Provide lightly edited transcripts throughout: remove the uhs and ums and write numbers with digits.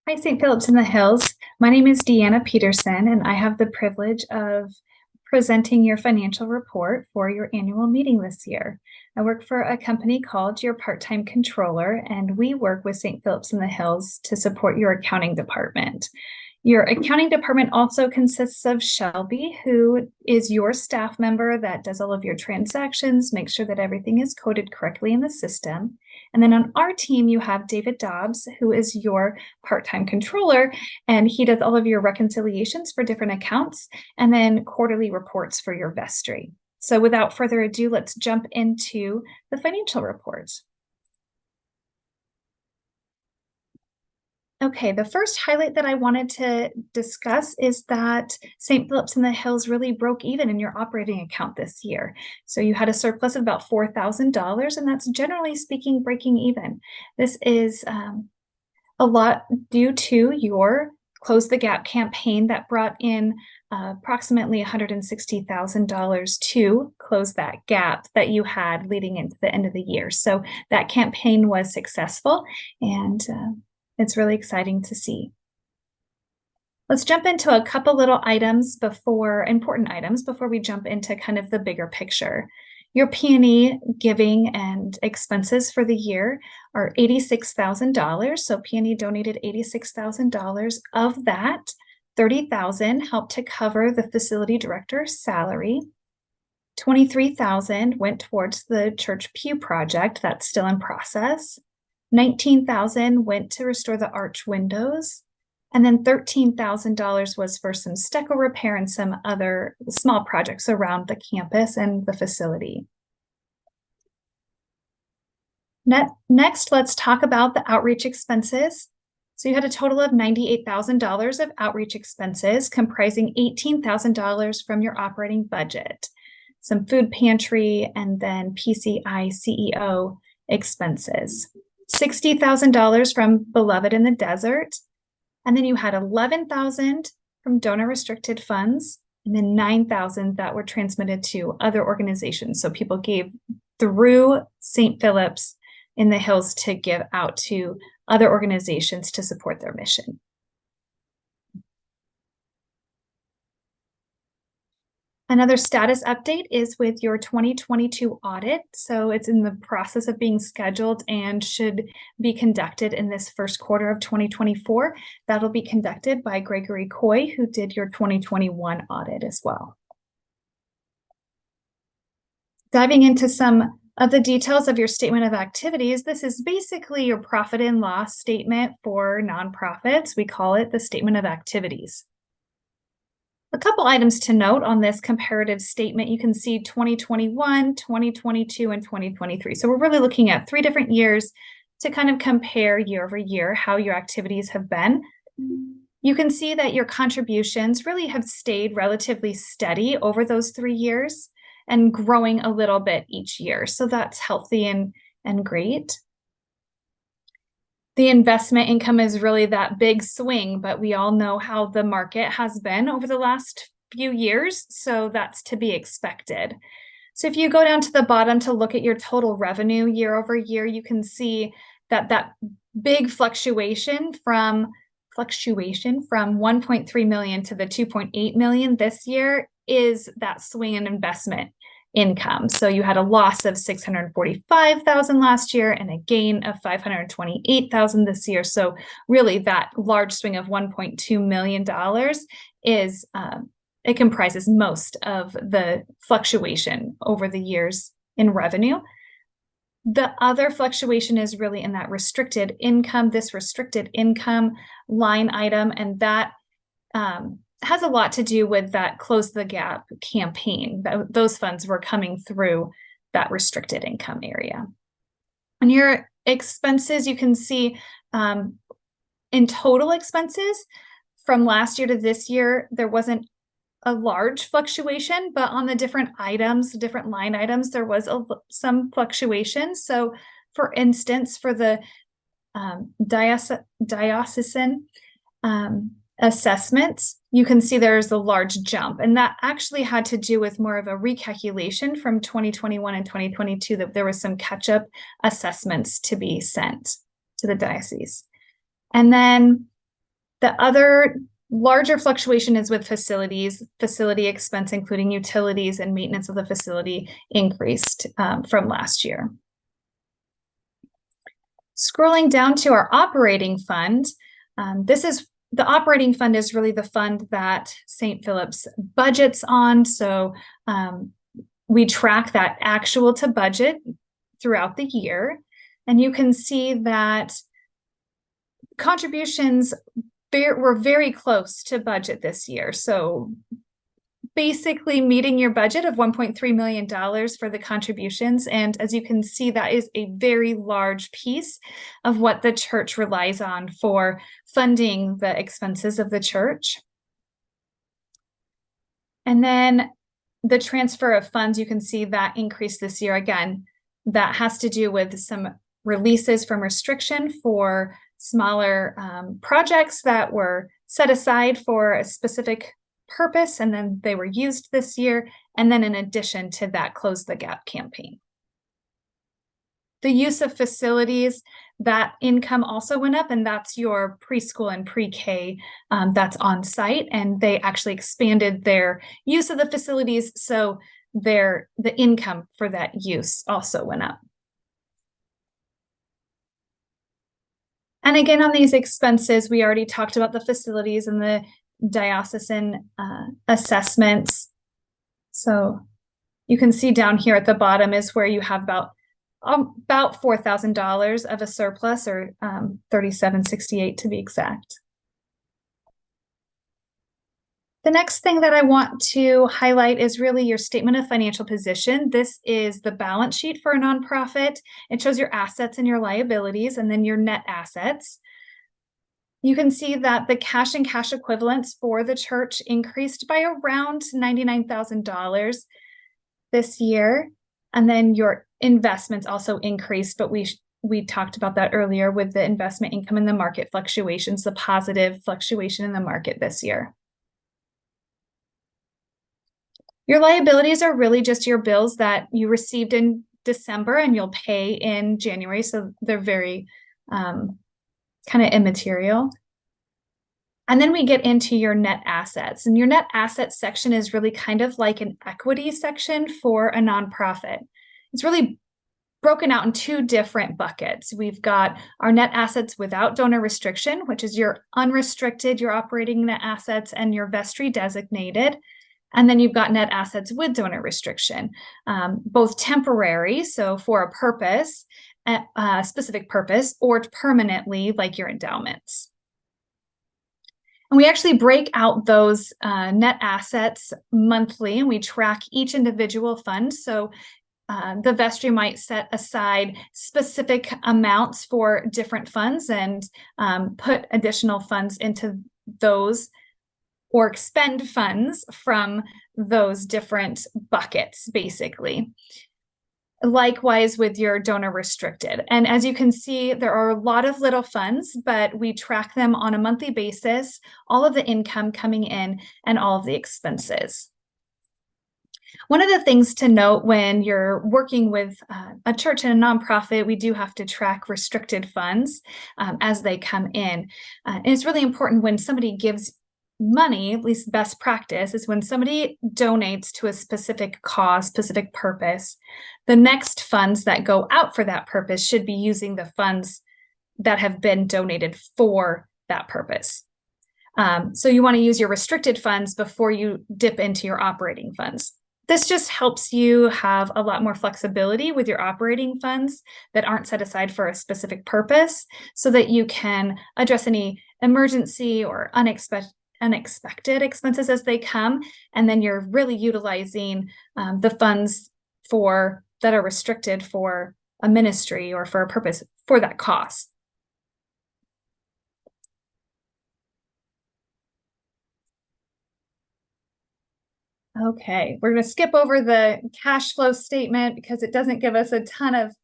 Hi, St. Philip's in the Hills. My name is Deanna Peterson, and I have the privilege of presenting your financial report for your annual meeting this year. I work for a company called Your Part-Time Controller, and we work with St. Philip's in the Hills to support your accounting department. Your accounting department also consists of Shelby, who is your staff member that does all of your transactions, makes sure that everything is coded correctly in the system. And then on our team, you have David Dobbs, who is your part-time controller, and he does all of your reconciliations for different accounts and then quarterly reports for your vestry. So without further ado, let's jump into the financial reports. Okay, the first highlight that I wanted to discuss is that St. Philip's in the Hills really broke even in your operating account this year. So you had a surplus of about $4,000, and that's generally speaking breaking even. This is a lot due to your Close the Gap campaign that brought in approximately $160,000 to close that gap that you had leading into the end of the year. So that campaign was successful, and it's really exciting to see. Let's jump into a couple little important items before we jump into kind of the bigger picture. Your P&E giving and expenses for the year are $86,000. So P&E donated $86,000. Of that, $30,000 helped to cover the facility director's salary. $23,000 went towards the church pew project that's still in process. $19,000 went to restore the arch windows, and then $13,000 was for some stucco repair and some other small projects around the campus and the facility. Next, let's talk about the outreach expenses. So you had a total of $98,000 of outreach expenses, comprising $18,000 from your operating budget, some food pantry, and then PCI CEO expenses. $60,000 from Beloved in the Desert, and then you had $11,000 from donor restricted funds, and then $9,000 that were transmitted to other organizations. So people gave through St. Philip's in the Hills to give out to other organizations to support their mission. Another status update is with your 2022 audit. So it's in the process of being scheduled and should be conducted in this first quarter of 2024. That'll be conducted by Gregory Coy, who did your 2021 audit as well. Diving into some of the details of your statement of activities, this is basically your profit and loss statement for nonprofits. We call it the statement of activities. A couple items to note on this comparative statement. You can see 2021, 2022, and 2023. So we're really looking at 3 different years to kind of compare year over year how your activities have been. You can see that your contributions really have stayed relatively steady over those 3 years and growing a little bit each year. So that's healthy and great. The investment income is really that big swing, but we all know how the market has been over the last few years, so that's to be expected. So if you go down to the bottom to look at your total revenue year over year, you can see that big fluctuation from 1.3 million to the 2.8 million this year is that swing in investment income. So you had a loss of $645,000 last year and a gain of $528,000 this year. So really that large swing of $1.2 million is it comprises most of the fluctuation over the years in revenue. The other fluctuation is really in that restricted income, this restricted income line item, and that has a lot to do with that Close the Gap campaign. Those funds were coming through that restricted income area. On your expenses, you can see in total expenses from last year to this year, there wasn't a large fluctuation, but on the different items, different line items, there was some fluctuation. So for instance, for the diocesan assessments, you can see there's a large jump, and that actually had to do with more of a recalculation from 2021 and 2022, that there was some catch-up assessments to be sent to the diocese. And then The other larger fluctuation is with facilities. Facility expense, including utilities and maintenance of the facility, increased from last year. Scrolling down to our operating fund, the operating fund is really the fund that St. Philip's budgets on. So we track that actual to budget throughout the year. And you can see that contributions were very close to budget this year. So basically meeting your budget of $1.3 million for the contributions. And as you can see, that is a very large piece of what the church relies on for funding the expenses of the church. And then the transfer of funds, you can see that increased this year. Again, that has to do with some releases from restriction for smaller projects that were set aside for a specific purpose, and then they were used this year. And then in addition to that, Close the Gap campaign. The use of facilities, that income also went up, and that's your preschool and pre-K that's on site. And they actually expanded their use of the facilities, so the income for that use also went up. And again, on these expenses, we already talked about the facilities and the diocesan assessments. So you can see down here at the bottom is where you have about $4,000 of a surplus, or $3,768 to be exact. The next thing that I want to highlight is really your statement of financial position. This is the balance sheet for a nonprofit. It shows your assets and your liabilities, and then your net assets. You can see that the cash and cash equivalents for the church increased by around $99,000 this year. And then your investments also increased, but we talked about that earlier with the investment income and the market fluctuations, the positive fluctuation in the market this year. Your liabilities are really just your bills that you received in December and you'll pay in January. So they're very kind of immaterial. And then we get into your net assets. And your net assets section is really kind of like an equity section for a nonprofit. It's really broken out in two different buckets. We've got our net assets without donor restriction, which is your unrestricted, your operating net assets, and your vestry designated. And then you've got net assets with donor restriction, both temporary, so for a purpose, a specific purpose, or permanently, like your endowments. And we actually break out those net assets monthly, and we track each individual fund. So the vestry might set aside specific amounts for different funds and put additional funds into those, or expend funds from those different buckets, basically. Likewise with your donor restricted. And as you can see, there are a lot of little funds, but we track them on a monthly basis, all of the income coming in and all of the expenses. One of the things to note when you're working with a church and a nonprofit, we do have to track restricted funds as they come in. And it's really important when somebody gives money, at least best practice, is when somebody donates to a specific cause, specific purpose, the next funds that go out for that purpose should be using the funds that have been donated for that purpose. So you want to use your restricted funds before you dip into your operating funds. This just helps you have a lot more flexibility with your operating funds that aren't set aside for a specific purpose, so that you can address any emergency or unexpected expenses as they come, and then you're really utilizing the funds that are restricted for a ministry or for a purpose for that cause. Okay, we're going to skip over the cash flow statement because it doesn't give us a ton of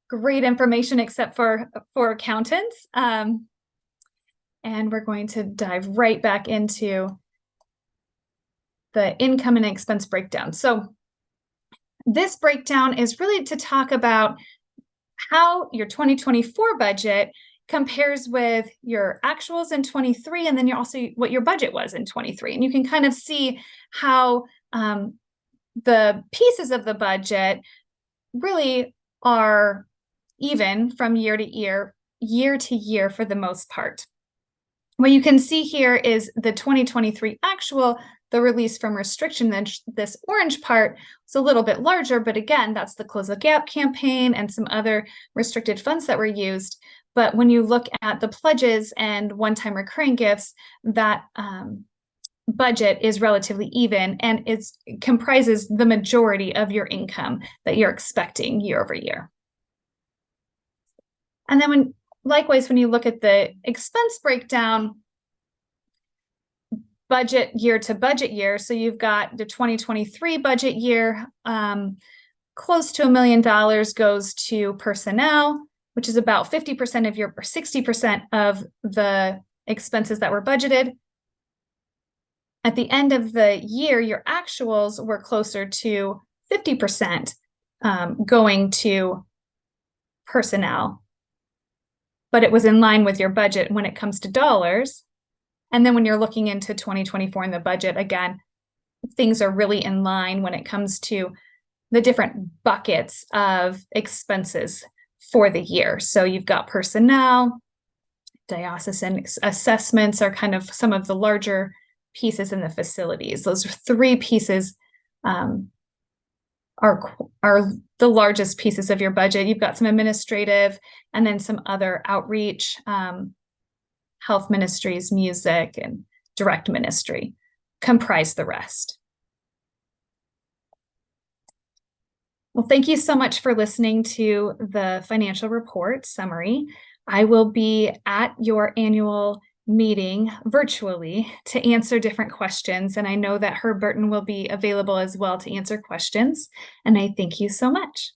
great information except for accountants. And we're going to dive right back into the income and expense breakdown. So this breakdown is really to talk about how your 2024 budget compares with your actuals in 23, and then you're also what your budget was in 23. And you can kind of see how the pieces of the budget really are even from year to year for the most part. What you can see here is the 2023 actual, the release from restriction. Then this orange part is a little bit larger, but again, that's the Close the Gap campaign and some other restricted funds that were used. But when you look at the pledges and one-time recurring gifts, that budget is relatively even, and it comprises the majority of your income that you're expecting year over year. And then likewise, when you look at the expense breakdown, budget year to budget year, so you've got the 2023 budget year, close to $1 million goes to personnel, which is about 50% of your, or 60% of the expenses that were budgeted. At the end of the year, your actuals were closer to 50% going to personnel, but it was in line with your budget when it comes to dollars. And then when you're looking into 2024 in the budget, again, things are really in line when it comes to the different buckets of expenses for the year. So you've got personnel, diocesan assessments are kind of some of the larger pieces in the facilities. Those 3 pieces are the largest pieces of your budget. You've got some administrative and then some other outreach, health ministries, music, and direct ministry comprise the rest. Well, thank you so much for listening to the financial report summary. I will be at your annual meeting virtually to answer different questions, and I know that Herb Burton will be available as well to answer questions, and I thank you so much.